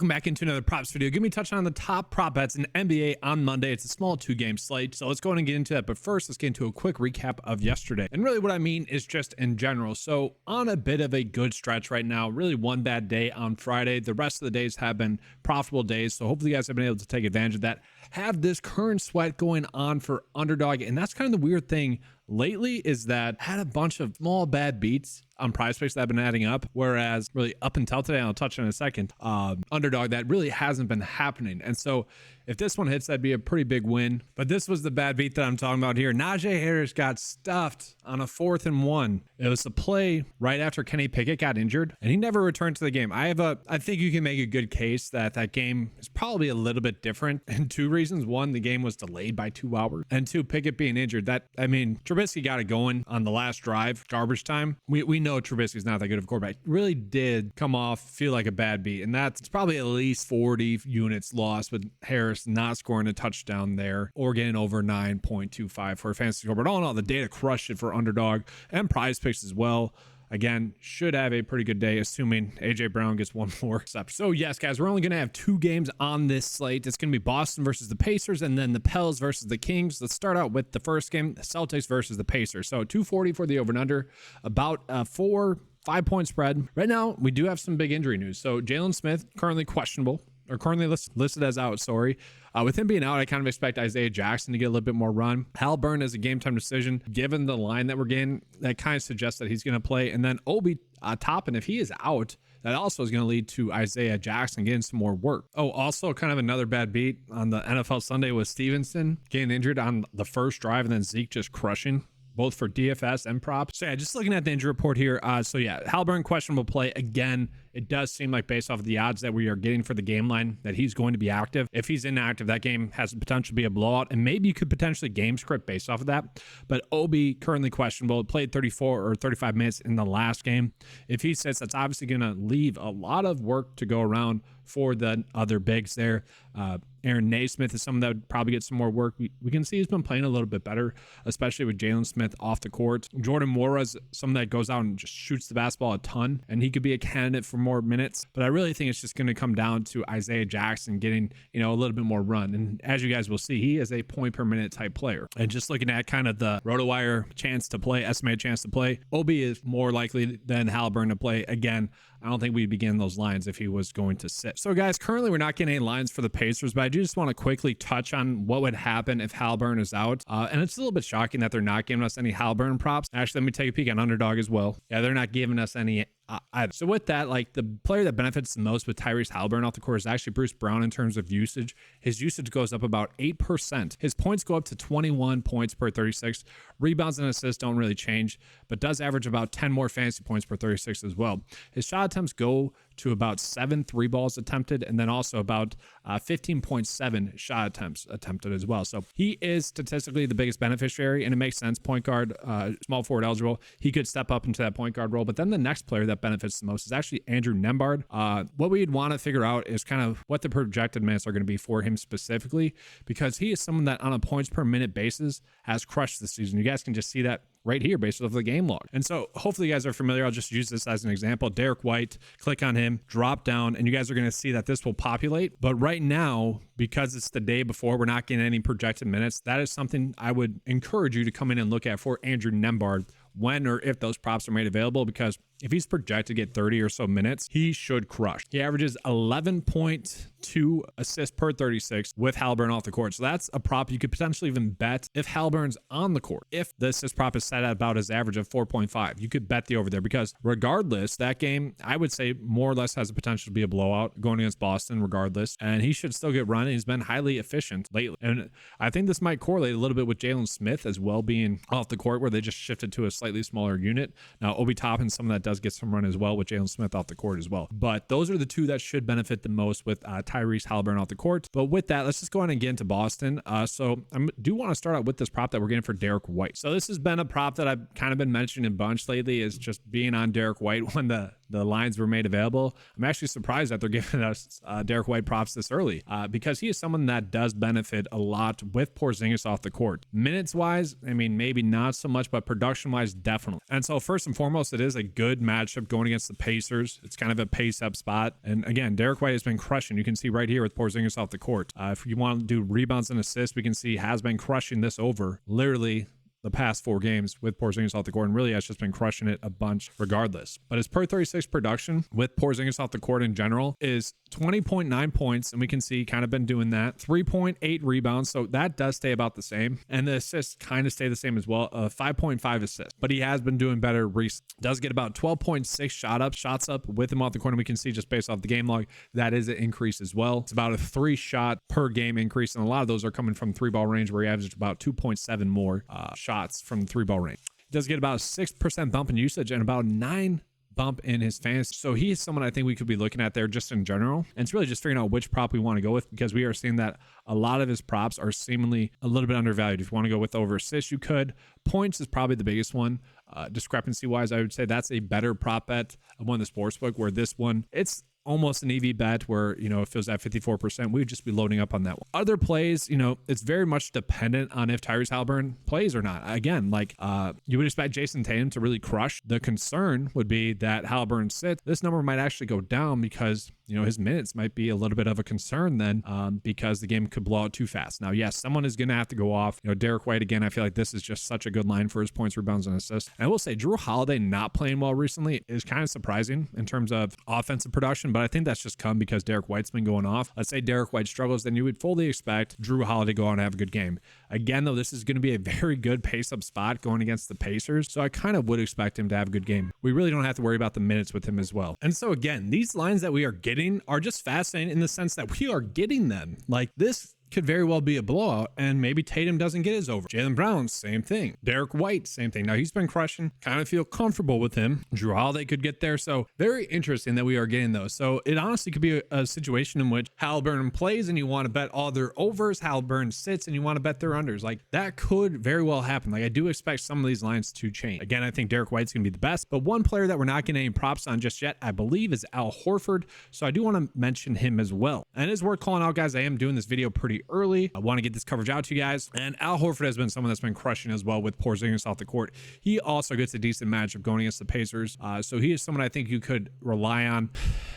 Welcome back into another props video. Give me a touch on the top prop bets in NBA on Monday. It's a small 2-game slate, so let's go ahead and get into that. But first, let's get into a quick recap of yesterday. And really what I mean is just in general. So on a bit of a good stretch right now, really one bad day on Friday. The rest of the days have been profitable days. So hopefully you guys have been able to take advantage of that. Have this current sweat going on for underdog. And that's kind of the weird thing lately is that I had a bunch of small bad beats on PrizePicks that have been adding up, whereas really up until today, and I'll touch on in a second, underdog, that really hasn't been happening. And so if this one hits, that'd be a pretty big win. But this was the bad beat that I'm talking about here. Najee Harris got stuffed on a 4th and 1. It was a play right after Kenny Pickett got injured, and he never returned to the game. I think you can make a good case that that game is probably a little bit different, and 2 reasons. 1, the game was delayed by 2 hours, and 2, Pickett being injured. Trubisky got it going on the last drive, garbage time. We know Trubisky's not that good of a quarterback. Really did come off, feel like a bad beat, and it's probably at least 40 units lost with Harris not scoring a touchdown there or getting over 9.25 for a fantasy score. But all in all, the data crushed it for underdog and PrizePicks as well. Again, should have a pretty good day, assuming AJ Brown gets one more step. So yes, guys, we're only going to have 2 games on this slate. It's going to be Boston versus the Pacers and then the Pels versus the Kings. Let's start out with the first game, the Celtics versus the Pacers. So 240 for the over and under, about 4-5 point spread. Right now, we do have some big injury news. So Jalen Smith, currently questionable, or currently listed as out, sorry. With him being out, I kind of expect Isaiah Jackson to get a little bit more run. Halliburton is a game-time decision. Given the line that we're getting, that kind of suggests that he's going to play. And then Obi Toppin, if he is out, that also is going to lead to Isaiah Jackson getting some more work. Oh, also kind of another bad beat on the NFL Sunday was Stevenson getting injured on the first drive and then Zeke just crushing, both for DFS and props. So yeah, just looking at the injury report here. So yeah, Halliburton questionable play again. It does seem like based off of the odds that we are getting for the game line that he's going to be active. If he's inactive, that game has the potential to be a blowout, and maybe you could potentially game script based off of that. But Obi currently questionable, played 34 or 35 minutes in the last game. If he sits, that's obviously going to leave a lot of work to go around for the other bigs there. Aaron Naismith is someone that would probably get some more work. We can see he's been playing a little bit better, especially with Jalen Smith off the court. Jordan Morra is someone that goes out and just shoots the basketball a ton, and he could be a candidate for more minutes. But I really think it's just going to come down to Isaiah Jackson getting, a little bit more run. And as you guys will see, he is a point per minute type player. And just looking at kind of the RotoWire estimated chance to play, Obi is more likely than Halliburton to play. Again, I don't think we'd begin those lines if he was going to sit. So guys, currently we're not getting any lines for the Pacers, but I do just want to quickly touch on what would happen if Halliburton is out. And it's a little bit shocking that they're not giving us any Halliburton props. Actually, let me take a peek on Underdog as well. Yeah, they're not giving us any either. So with that, like the player that benefits the most with Tyrese Halliburton off the court is actually Bruce Brown in terms of usage. His usage goes up about 8%. His points go up to 21 points per 36. Rebounds and assists don't really change, but does average about 10 more fantasy points per 36 as well. His shot attempts go to about 7 3-balls attempted, and then also about 15.7 shot attempts attempted as well. So he is statistically the biggest beneficiary, and it makes sense. Point guard, small forward eligible. He could step up into that point guard role. But then the next player that benefits the most is actually Andrew Nembhard. What we'd want to figure out is kind of what the projected minutes are going to be for him specifically, because he is someone that on a points per minute basis has crushed this season. You guys can just see that right here based off the game log. And so hopefully you guys are familiar. I'll just use this as an example. Derek White, click on him, drop down, and you guys are going to see that this will populate. But right now, because it's the day before, we're not getting any projected minutes. That is something I would encourage you to come in and look at for Andrew Nembhard when or if those props are made available, because if he's projected to get 30 or so minutes, he should crush. He averages 11.2 assists per 36 with Halliburton off the court. So that's a prop you could potentially even bet if Halliburton's on the court. If the assist prop is set at about his average of 4.5, you could bet the over there, because regardless, that game, I would say more or less has the potential to be a blowout going against Boston regardless. And he should still get run. He's been highly efficient lately. And I think this might correlate a little bit with Jalen Smith as well being off the court, where they just shifted to a slightly smaller unit. Now, Obi Toppin, someone that does get some run as well with Jalen Smith off the court as well. But those are the 2 that should benefit the most with Tyrese Halliburton off the court. But with that, let's just go ahead and get into Boston. So I do want to start out with this prop that we're getting for Derek White. So this has been a prop that I've kind of been mentioning a bunch lately, is just being on Derek White when the the lines were made available, I'm actually surprised that they're giving us Derek White props this early because he is someone that does benefit a lot with Porzingis off the court. Minutes wise, I mean, maybe not so much, but production wise, definitely. And so first and foremost, it is a good matchup going against the Pacers. It's kind of a pace up spot. And again, Derek White has been crushing. You can see right here with Porzingis off the court. If you want to do rebounds and assists, we can see has been crushing this over literally the past 4 games with Porzingis off the court, and really has just been crushing it a bunch regardless. But his per 36 production with Porzingis off the court in general is 20.9 points, and we can see kind of been doing that. 3.8 rebounds, so that does stay about the same, and the assists kind of stay the same as well. 5.5 assists, but he has been doing better recently. Does get about 12.6 shots up with him off the court, and we can see just based off the game log that is an increase as well. It's about a 3 shot per game increase, and a lot of those are coming from 3-ball range, where he averages about 2.7 more shots from the 3-ball range. He does get about a 6% bump in usage and about 9 bump in his fantasy. So he is someone I think we could be looking at there just in general. And it's really just figuring out which prop we want to go with, because we are seeing that a lot of his props are seemingly a little bit undervalued. If you want to go with over assists, you could. Points is probably the biggest one. Discrepancy wise, I would say that's a better prop bet of one of the sportsbook, where this one, it's almost an EV bet where, you know, if it was at 54%, we would just be loading up on that one. Other plays, you know, it's very much dependent on if Tyrese Haliburton plays or not. Again, like you would expect Jason Tatum to really crush. The concern would be that Haliburton sits. This number might actually go down because, you know, his minutes might be a little bit of a concern then because the game could blow out too fast. Now, yes, someone is going to have to go off. You know, Derek White, again, I feel like this is just such a good line for his points, rebounds, and assists. And I will say Drew Holiday not playing well recently is kind of surprising in terms of offensive production, but I think that's just come because Derek White's been going off. Let's say Derek White struggles, then you would fully expect Drew Holiday to go on and have a good game. Again, though, this is going to be a very good pace-up spot going against the Pacers, so I kind of would expect him to have a good game. We really don't have to worry about the minutes with him as well. And so again, these lines that we are getting are just fascinating in the sense that we are getting them. Like, this could very well be a blowout, and maybe Tatum doesn't get his over. Jaylen Brown, same thing. Derek White, same thing. Now, he's been crushing. Kind of feel comfortable with him. Drew Holiday could get there. So very interesting that we are getting those. So it honestly could be a situation in which Haliburton plays and you want to bet all their overs. Haliburton sits and you want to bet their unders. Like, that could very well happen. Like, I do expect some of these lines to change. Again, I think Derek White's going to be the best, but one player that we're not getting any props on just yet, I believe, is Al Horford. So I do want to mention him as well. And it's worth calling out, guys. I am doing this video pretty early. I want to get this coverage out to you guys. And Al Horford has been someone that's been crushing as well with Porzingis off the court. He also gets a decent matchup going against the Pacers. So he is someone I think you could rely on.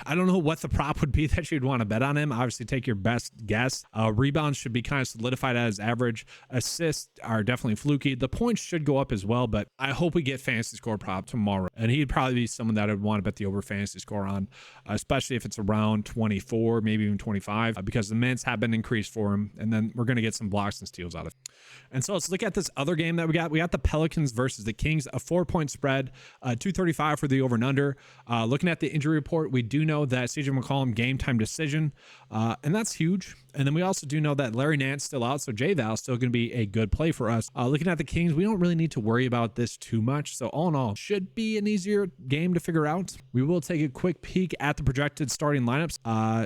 I don't know what the prop would be that you'd want to bet on him. Obviously, take your best guess. Rebounds should be kind of solidified at his average. Assists are definitely fluky. The points should go up as well, but I hope we get fantasy score prop tomorrow. And he'd probably be someone that I'd want to bet the over fantasy score on, especially if it's around 24, maybe even 25, because the minutes have been increased for him. And then we're going to get some blocks and steals out of it. And so let's look at this other game that we got. We got the Pelicans versus the Kings, a 4-point spread, 235 for the over and under. Looking at the injury report, we do know that CJ McCollum game time decision, and that's huge. And then we also do know that Larry Nance still out, so J-Val still going to be a good play for us. Looking at the Kings, we don't really need to worry about this too much. So all in all, should be an easier game to figure out. We will take a quick peek at the projected starting lineups.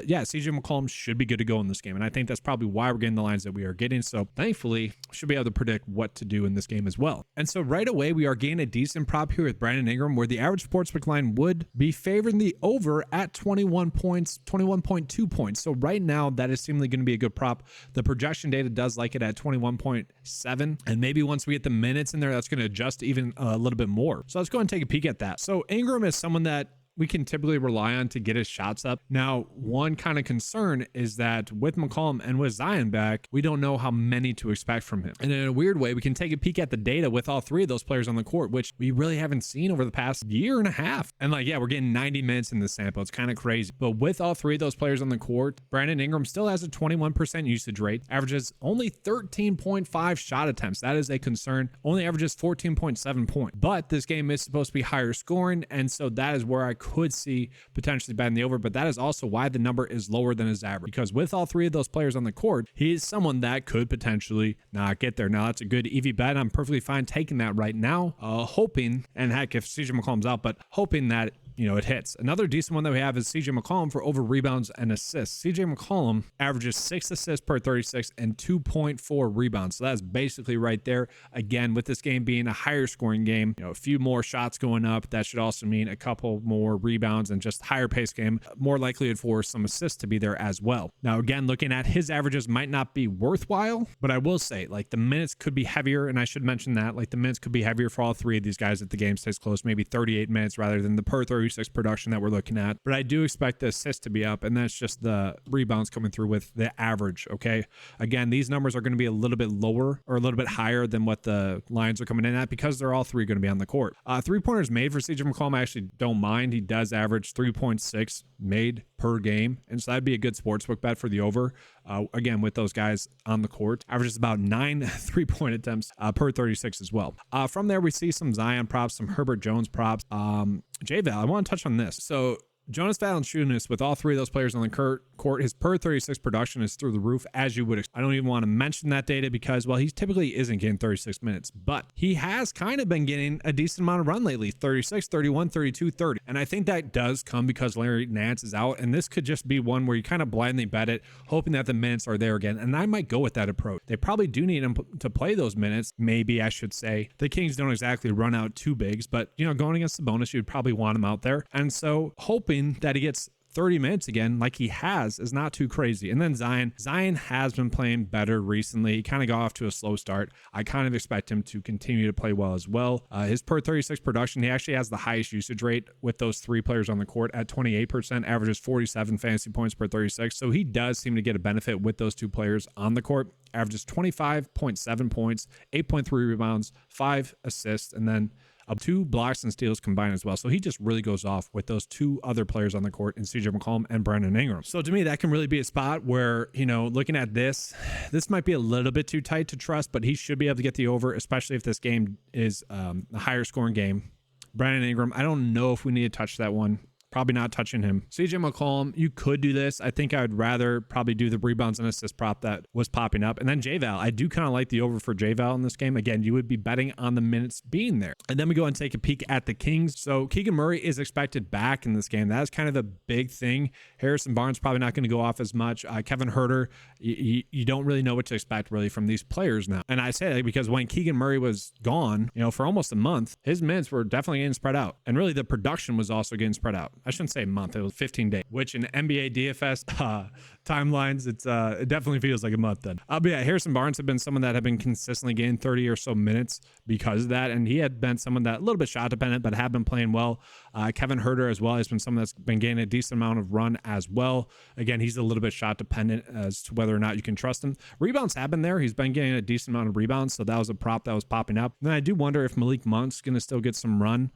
Yeah, CJ McCollum should be good to go in this game, and I think that's probably why we're getting the lines that we are getting. So thankfully, should be able to predict what to do in this game as well. And so right away, we are getting a decent prop here with Brandon Ingram, where the average sportsbook line would be favoring the over at 21 points, 21.2 points. So right now, that is seemingly going to be a good prop. The projection data does like it at 21.7, and maybe once we get the minutes in there, that's going to adjust even a little bit more. So let's go and take a peek at that. So Ingram is someone that we can typically rely on to get his shots up. Now, one kind of concern is that with McCollum and with Zion back, we don't know how many to expect from him. And in a weird way, we can take a peek at the data with all three of those players on the court, which we really haven't seen over the past year and a half. And like, yeah, we're getting 90 minutes in the sample. It's kind of crazy. But with all three of those players on the court, Brandon Ingram still has a 21% usage rate, averages only 13.5 shot attempts. That is a concern. Only averages 14.7 points. But this game is supposed to be higher scoring, and so that is where I could see potentially betting the over, but that is also why the number is lower than his average, because with all three of those players on the court, he is someone that could potentially not get there. Now, that's a good EV bet. I'm perfectly fine taking that right now, hoping, and heck, if CJ McCollum's out, but hoping that it hits. Another decent one that we have is CJ McCollum for over rebounds and assists. CJ McCollum averages 6 assists per 36 and 2.4 rebounds. So that's basically right there. Again, with this game being a higher scoring game, a few more shots going up, that should also mean a couple more rebounds and just higher pace game, more likelihood for some assists to be there as well. Now, again, looking at his averages might not be worthwhile, but I will say, like, the minutes could be heavier, and I should mention that, like, the minutes could be heavier for all three of these guys if the game stays close, maybe 38 minutes rather than the per 36 production that we're looking at. But I do expect the assists to be up, and that's just the rebounds coming through with the average, okay? Again, these numbers are going to be a little bit lower or a little bit higher than what the lines are coming in at because they're all three going to be on the court. Three-pointers made for CJ McCollum, I actually don't mind. He does average 3.6 made per game, and so that'd be a good sportsbook bet for the over. Again, with those guys on the court, averages about 9 3-point attempts per 36 as well. From there, we see some Zion props, some Herbert Jones props. J-Val, I want to touch on this. So Jonas Valanciunas, with all three of those players on the court, his per 36 production is through the roof, as you would expect. I don't even want to mention that data because, well, he typically isn't getting 36 minutes, but he has kind of been getting a decent amount of run lately, 36, 31, 32, 30. And I think that does come because Larry Nance is out, and this could just be one where you kind of blindly bet it, hoping that the minutes are there again. And I might go with that approach. They probably do need him to play those minutes. Maybe I should say the Kings don't exactly run out two bigs, but, going against the bonus, you'd probably want him out there. And so hoping that he gets 30 minutes again, like he has, is not too crazy. And then Zion has been playing better recently. He kind of got off to a slow start. I kind of expect him to continue to play well as well. His per 36 production, he actually has the highest usage rate with those three players on the court at 28%, averages 47 fantasy points per 36. So he does seem to get a benefit with those two players on the court. Averages 25.7 points, 8.3 rebounds, 5 assists, and then 2 blocks and steals combined as well. So he just really goes off with those two other players on the court in CJ McCollum and Brandon Ingram. So to me, that can really be a spot where, looking at this might be a little bit too tight to trust, but he should be able to get the over, especially if this game is a higher scoring game. Brandon Ingram, I don't know if we need to touch that one. Probably not touching him. CJ McCollum, you could do this. I think I would rather probably do the rebounds and assist prop that was popping up. And then J-Val, I do kind of like the over for J-Val in this game. Again, you would be betting on the minutes being there. And then we go and take a peek at the Kings. So Keegan Murray is expected back in this game. That is kind of the big thing. Harrison Barnes probably not going to go off as much. Kevin Huerter, you don't really know what to expect really from these players now. And I say that because when Keegan Murray was gone, for almost a month, his minutes were definitely getting spread out. And really the production was also getting spread out. I shouldn't say a month, it was 15 days, which in NBA DFS timelines, it definitely feels like a month then. But yeah, Harrison Barnes had been someone that had been consistently getting 30 or so minutes because of that, and he had been someone that a little bit shot dependent, but had been playing well. Kevin Huerter as well has been someone that's been getting a decent amount of run as well. Again, he's a little bit shot dependent as to whether or not you can trust him. Rebounds have been there. He's been getting a decent amount of rebounds, so that was a prop that was popping up. And then I do wonder if Malik Monk's going to still get some run.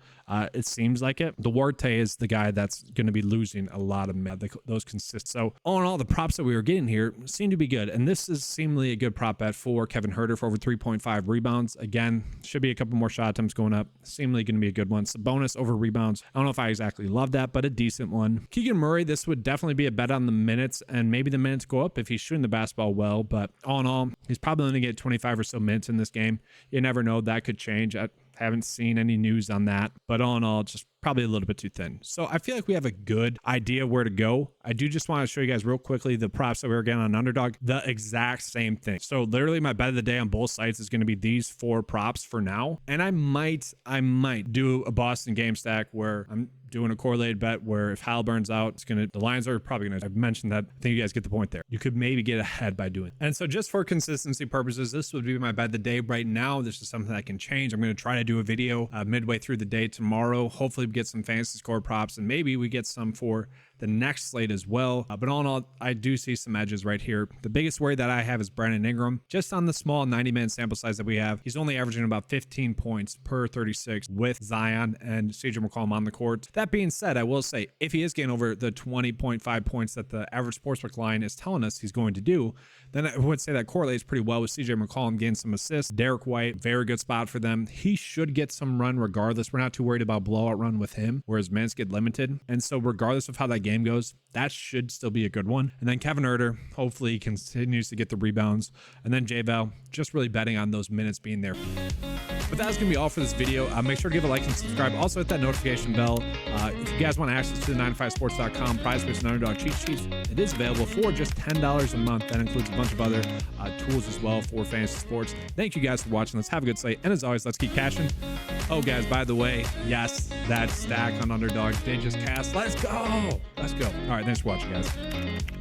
It seems like it. Duarte is the guy that's going to be losing a lot of those consist. So all in all, the props that we were getting here seem to be good. And this is seemingly a good prop bet for Kevin Huerter for over 3.5 rebounds. Again, should be a couple more shot attempts going up. Seemingly going to be a good one. Sabonis over rebounds. I don't know if I exactly love that, but a decent one. Keegan Murray, this would definitely be a bet on the minutes, and maybe the minutes go up if he's shooting the basketball well. But all in all, he's probably going to get 25 or so minutes in this game. You never know. That could change. I haven't seen any news on that, but all in all, just probably a little bit too thin. So I feel like we have a good idea where to go. I do just want to show you guys real quickly the props that we were getting on Underdog, the exact same thing. So literally my bet of the day on both sites is going to be these 4 props for now. And I might do a Boston game stack where I'm doing a correlated bet where if Halliburton's out, the lines are probably going to, I've mentioned that. I think you guys get the point there. You could maybe get ahead by doing it. And so just for consistency purposes, this would be my bet of the day right now. This is something that can change. I'm going to try to do a video midway through the day tomorrow. Hopefully we get some fantasy score props, and maybe we get some for the next slate as well. But all in all, I do see some edges right here. The biggest worry that I have is Brandon Ingram. Just on the small 90-minute sample size that we have, he's only averaging about 15 points per 36 with Zion and CJ McCollum on the court. That being said, I will say, if he is getting over the 20.5 points that the average sportsbook line is telling us he's going to do, then I would say that correlates pretty well with CJ McCollum getting some assists. Derek White, very good spot for them. He should get some run regardless. We're not too worried about blowout run with him, whereas minutes get limited. And so regardless of how that game goes, that should still be a good one. And then Kevin Huerter, hopefully he continues to get the rebounds. And then J-Val, just really betting on those minutes being there. But that's going to be all for this video. Make sure to give a like and subscribe. Also hit that notification bell. If you guys want access to the 9to5sports.com PrizePicks and Underdog cheat sheets, it is available for just $10 a month. That includes a bunch of other tools as well for fantasy sports. Thank you guys for watching. Let's have a good slate. And as always, let's keep cashing. Oh, guys, by the way, yes, that stack on Underdog did just cast. Let's go. Let's go. All right, thanks for watching, guys.